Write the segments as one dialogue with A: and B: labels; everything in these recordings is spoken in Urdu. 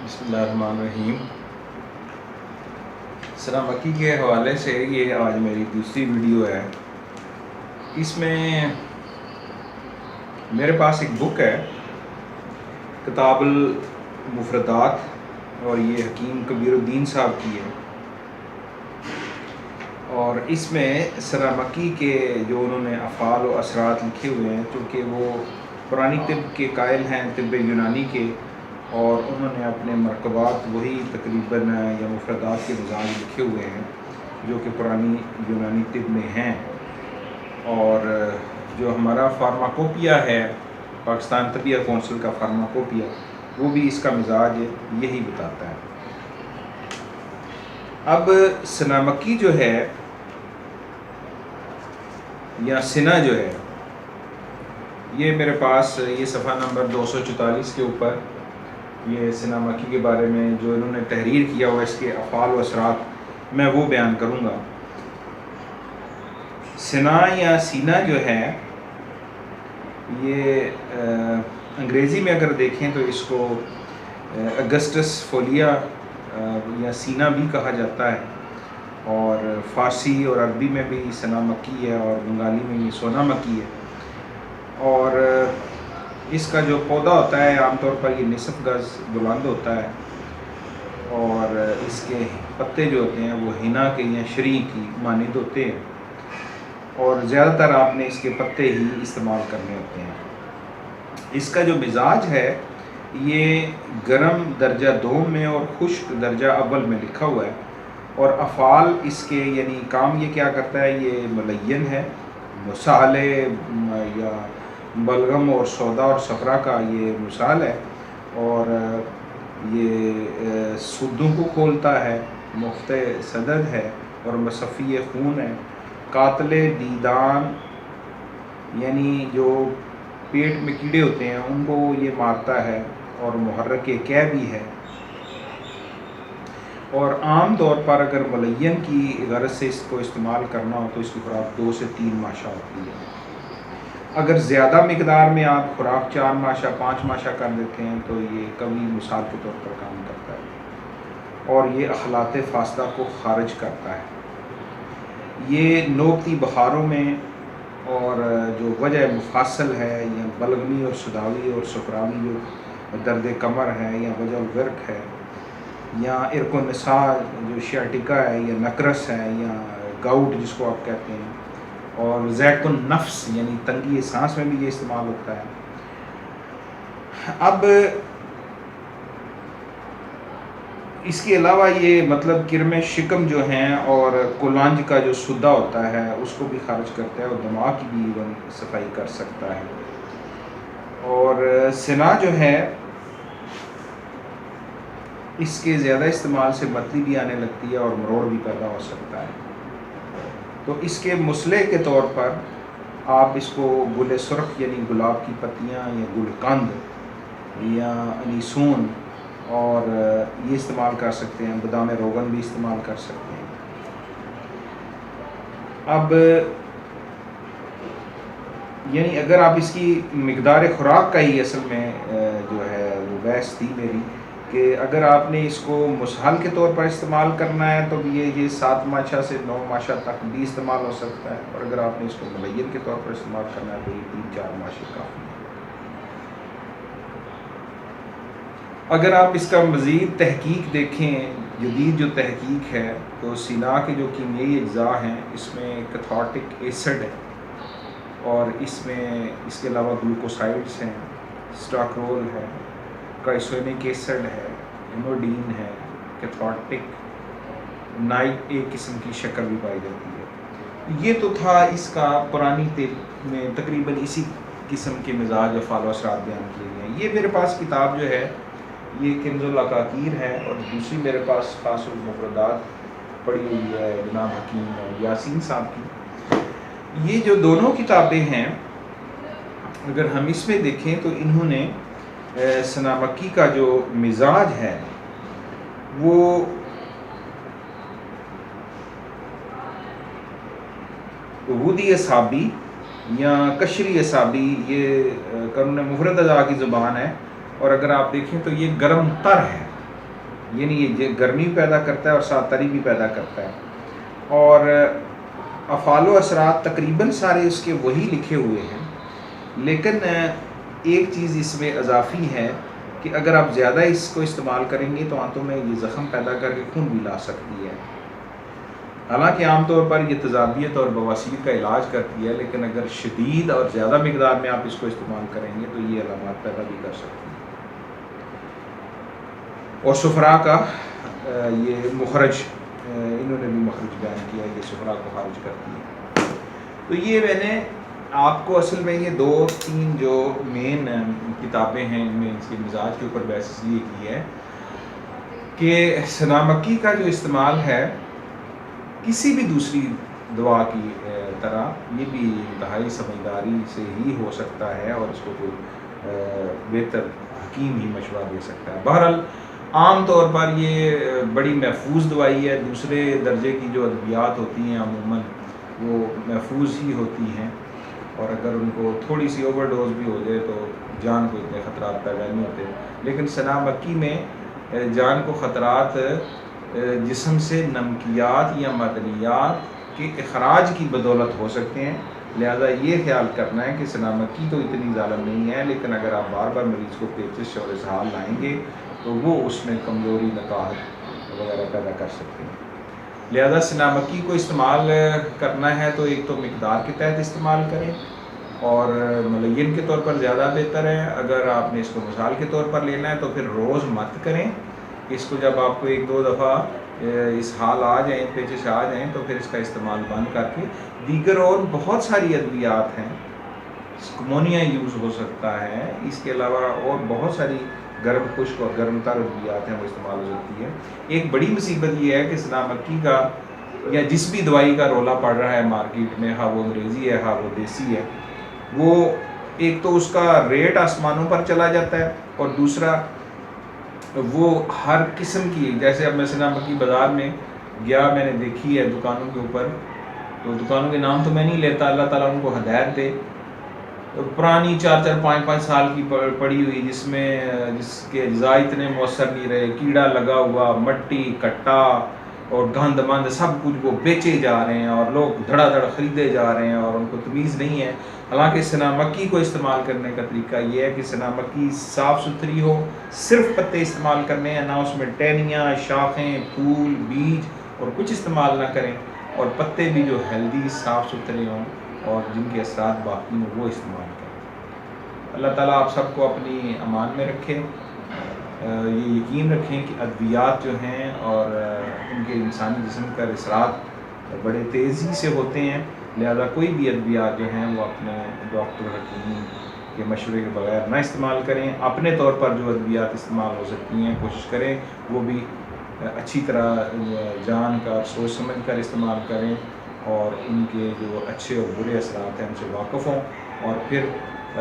A: بسم اللہ الرحمن الرحیم۔ سنا مکی کے حوالے سے یہ آج میری دوسری ویڈیو ہے۔ اس میں میرے پاس ایک بک ہے، کتاب المفردات، اور یہ حکیم کبیر الدین صاحب کی ہے، اور اس میں سنا مکی کے جو انہوں نے افعال و اثرات لکھے ہوئے ہیں، چونکہ وہ پرانی طب کے قائل ہیں، طب یونانی کے، اور انہوں نے اپنے مرکبات وہی تقریباً یا مفردات کے مزاج لکھے ہوئے ہیں جو کہ پرانی یونانی طب میں ہیں، اور جو ہمارا فارماکوپیا ہے، پاکستان طبیہ کونسل کا فارماکوپیا، وہ بھی اس کا مزاج یہی بتاتا ہے۔ اب سنا مکی جو ہے یا سنا جو ہے، یہ میرے پاس یہ صفحہ نمبر 244 کے اوپر یہ سنا مکی کے بارے میں جو انہوں نے تحریر کیا ہوا، اس کے افعال و اثرات میں وہ بیان کروں گا۔ سنا یا سینا جو ہے، یہ انگریزی میں اگر دیکھیں تو اس کو اگسٹس فولیا یا سینا بھی کہا جاتا ہے، اور فارسی اور عربی میں بھی سنا مکی ہے، اور بنگالی میں یہ سونا مکی ہے، اور اس کا جو پودا ہوتا ہے عام طور پر یہ نصف گز بلند ہوتا ہے، اور اس کے پتے جو ہوتے ہیں وہ ہنا کے یا شری کی مانند ہوتے ہیں، اور زیادہ تر آپ نے اس کے پتے ہی استعمال کرنے ہوتے ہیں۔ اس کا جو مزاج ہے یہ گرم درجہ دوم میں اور خشک درجہ اول میں لکھا ہوا ہے، اور افعال اس کے یعنی کام یہ کیا کرتا ہے، یہ ملین ہے، مسالے یا بلغم اور سودا اور صفرا کا یہ مثال ہے، اور یہ سدوں کو کھولتا ہے، مفت صدد ہے، اور مصفی خون ہے، قاتل دیدان یعنی جو پیٹ میں کیڑے ہوتے ہیں ان کو یہ مارتا ہے، اور محرک کیع بھی ہے، اور عام طور پر اگر ملین کی غرض سے اس کو استعمال کرنا ہو تو اس کی خوراک 2 سے 3 ماشا ہوتی ہے۔ اگر زیادہ مقدار میں آپ خوراک 4 ماشا 5 ماشا کر دیتے ہیں تو یہ قوی مثال کے طور پر کام کرتا ہے، اور یہ اخلاط فاسدہ کو خارج کرتا ہے۔ یہ نوبتی بخاروں میں، اور جو وجہ مفاصل ہے یا بلغمی اور سداوی اور سکراوی جو درد کمر ہے، یا وجہ الورق ہے، یا ارق النساء جو شیاٹیکا ہے، یا نکرس ہے، یا گاؤٹ جس کو آپ کہتے ہیں، اور ضیق النفس یعنی تنگی سانس میں بھی یہ استعمال ہوتا ہے۔ اب اس کے علاوہ یہ مطلب کرم شکم جو ہیں اور کولانج کا جو سدہ ہوتا ہے اس کو بھی خارج کرتا ہے، اور دماغ کی بھی صفائی کر سکتا ہے۔ اور سنا جو ہے اس کے زیادہ استعمال سے متلی بھی آنے لگتی ہے، اور مروڑ بھی پیدا ہو سکتا ہے۔ تو اس کے مسئلے کے طور پر آپ اس کو گل سرخ یعنی گلاب کی پتیاں، یا گل قند، یا انیسون، اور یہ استعمال کر سکتے ہیں، بادام روغن بھی استعمال کر سکتے ہیں۔ اب یعنی اگر آپ اس کی مقدار خوراک کا ہی اصل میں جو ہے وہ بحث تھی میری، کہ اگر آپ نے اس کو مسحل کے طور پر استعمال کرنا ہے تو یہ 7 ماشا سے 9 ماشا تک بھی استعمال ہو سکتا ہے، اور اگر آپ نے اس کو ملین کے طور پر استعمال کرنا ہے تو یہ 3-4 ماشے کافی ہیں۔ اگر آپ اس کا مزید تحقیق دیکھیں، جدید جو تحقیق ہے، تو سینا کے جو کیمیائی اجزاء ہیں اس میں کیتھارٹک ایسڈ ہے، اور اس کے علاوہ گلوکوسائڈس ہیں، سٹاکرول ہے، کائسونک ایسڈ ہے، ہیموڈین ہے، کیتھارٹک نائٹ ایک قسم کی شکر بھی پائی جاتی ہے۔ یہ تو تھا اس کا پرانی طب میں تقریباً اسی قسم کے مزاج افعال و اثرات بیان کیے گئے ہیں۔ یہ میرے پاس کتاب جو ہے یہ کنز العقاقیر ہے، اور دوسری میرے پاس خاص المفردات پڑھی ہوئی ہے جناب حکیم یاسین صاحب کی۔ یہ جو دونوں کتابیں ہیں اگر ہم اس میں دیکھیں تو انہوں نے سنا مکی کا جو مزاج ہے وہ ودی اصابی یا کشری اصابی، یہ قانون مفرد اجزاء کی زبان ہے، اور اگر آپ دیکھیں تو یہ گرم تر ہے، یعنی یہ گرمی بھی پیدا کرتا ہے اور ساتھ تری بھی پیدا کرتا ہے. اور افعال و اثرات تقریباً سارے اس کے وہی لکھے ہوئے ہیں، لیکن ایک چیز اس میں اضافی ہے کہ اگر آپ زیادہ اس کو استعمال کریں گے تو آنتوں میں یہ زخم پیدا کر کے خون بھی لا سکتی ہے. حالانکہ عام طور پر یہ تیزابیت اور بواسیر کا علاج کرتی ہے، لیکن اگر شدید اور زیادہ مقدار میں آپ اس کو استعمال کریں گے تو یہ علامات پیدا بھی کر سکتی ہے. اور سفرا کا یہ مخرج، انہوں نے بھی مخرج بیان کیا، یہ سفرا کو خارج کرتی ہے. تو یہ میں نے آپ کو اصل میں یہ 2-3 جو مین کتابیں ہیں، ان میں اس کے مزاج کے اوپر بحث اس لیے کی ہے کہ سنا مکی کا جو استعمال ہے کسی بھی دوسری دوا کی طرح یہ بھی انتہائی سمجھداری سے ہی ہو سکتا ہے، اور اس کو کوئی بہتر حکیم ہی مشورہ دے سکتا ہے. بہرحال عام طور پر یہ بڑی محفوظ دوائی ہے. دوسرے درجے کی جو ادویات ہوتی ہیں عموماً وہ محفوظ ہی ہوتی ہیں، اور اگر ان کو تھوڑی سی اوور ڈوز بھی ہو جائے تو جان کو اتنے خطرات پیدا نہیں ہوتے. لیکن سنا مکی میں جان کو خطرات جسم سے نمکیات یا معدنیات کے اخراج کی بدولت ہو سکتے ہیں. لہذا یہ خیال کرنا ہے کہ سنا مکی تو اتنی ظالم نہیں ہے، لیکن اگر آپ بار بار مریض کو پیچش اور اسہال لائیں گے تو وہ اس میں کمزوری، نقاہت وغیرہ پیدا کر سکتے ہیں. لہذا سنا مکی کو استعمال کرنا ہے تو ایک تو مقدار کے تحت استعمال کریں، اور ملین کے طور پر زیادہ بہتر ہے. اگر آپ نے اس کو مثال کے طور پر لینا ہے تو پھر روز مت کریں. اس کو جب آپ کو 1-2 دفعہ اسہال آ جائیں، پیچش آ جائیں تو پھر اس کا استعمال بند کر کے دیگر اور بہت ساری ادویات ہیں. سکمونیا یوز ہو سکتا ہے، اس کے علاوہ اور بہت ساری گرم خشک اور گرم تر ادویات ہیں وہ استعمال ہو سکتی ہے. ایک بڑی مصیبت یہ ہے کہ سنا مکی کا یا جس بھی دوائی کا رولا پڑ رہا ہے مارکیٹ میں، ہاں وہ انگریزی ہے ہاں وہ دیسی ہے، وہ ایک تو اس کا ریٹ آسمانوں پر چلا جاتا ہے، اور دوسرا وہ ہر قسم کی، جیسے اب میں سنا مکی بازار میں گیا، میں نے دیکھی ہے دکانوں کے اوپر، تو دکانوں کے نام تو میں نہیں لیتا، اللہ تعالیٰ ان کو ہدایت دے، پرانی 4-4 5-5 سال کی پڑی ہوئی، جس کے اجزاء اتنے مؤثر نہیں رہے، کیڑا لگا ہوا، مٹی کٹا اور گند مند سب کچھ وہ بیچے جا رہے ہیں، اور لوگ دھڑا دھڑ خریدے جا رہے ہیں، اور ان کو تمیز نہیں ہے. حالانکہ سنا مکی کو استعمال کرنے کا طریقہ یہ ہے کہ سنا مکی صاف ستھری ہو، صرف پتے استعمال کرنے ہیں، نہ اس میں ٹہنیاں، شاخیں، پھول، بیج اور کچھ استعمال نہ کریں، اور پتے بھی جو ہیلدی صاف ستھرے ہوں اور جن کے اثرات باقی ہوں وہ استعمال کریں. اللہ تعالیٰ آپ سب کو اپنی امان میں رکھے. یہ یقین رکھیں کہ ادویات جو ہیں اور ان کے انسانی جسم پر اثرات بڑے تیزی سے ہوتے ہیں. لہذا کوئی بھی ادویات جو ہیں وہ اپنے ڈاکٹر حکیم کے مشورے کے بغیر نہ استعمال کریں. اپنے طور پر جو ادویات استعمال ہو سکتی ہیں کوشش کریں وہ بھی اچھی طرح جان کا سوچ سمجھ کر استعمال کریں، اور ان کے جو اچھے اور برے اثرات ہیں ان سے واقف ہوں. اور پھر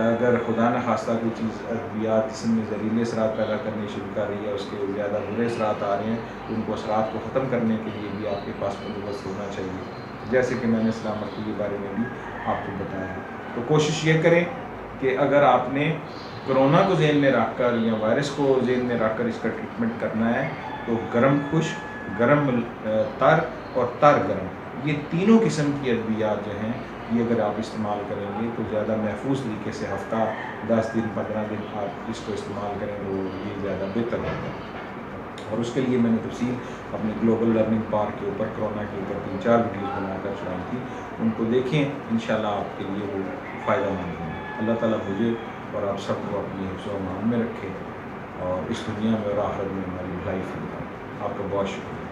A: اگر خدا نخواستہ کوئی چیز ادویات جسم میں زہریلے اثرات پیدا کرنے شروع کر رہی ہے، اس کے زیادہ برے اثرات آ رہے ہیں، تو ان کو اثرات کو ختم کرنے کے لیے بھی آپ کے پاس بندوبست ہونا چاہیے، جیسے کہ میں نے سنا مکی کے بارے میں بھی آپ کو بتایا ہے. تو کوشش یہ کریں کہ اگر آپ نے کرونا کو ذہن میں رکھ کر یا وائرس کو ذہن میں رکھ کر اس کا ٹریٹمنٹ کرنا ہے تو گرم خشک، گرم تر اور تر گرم، یہ تینوں قسم کی ادویات جو ہیں یہ اگر آپ استعمال کریں گے تو زیادہ محفوظ طریقے سے ہفتہ 10 دن 15 دن آپ اس کو استعمال کریں تو یہ زیادہ بہتر ہوگا. اور اس کے لیے میں نے تفصیل اپنے گلوبل لرننگ پارک کے اوپر کرونا کے اوپر 3-4 ویڈیوز بنا کر چڑھائی تھی، ان کو دیکھیں، انشاءاللہ آپ کے لیے وہ فائدہ مند ہوں. اللہ تعالیٰ مجھے اور آپ سب کو اپنی حفظ و امان میں رکھے، اور اس دنیا میں اور آخرت میں ہماری بھلائی فرمائے. آپ کا بہت شکریہ.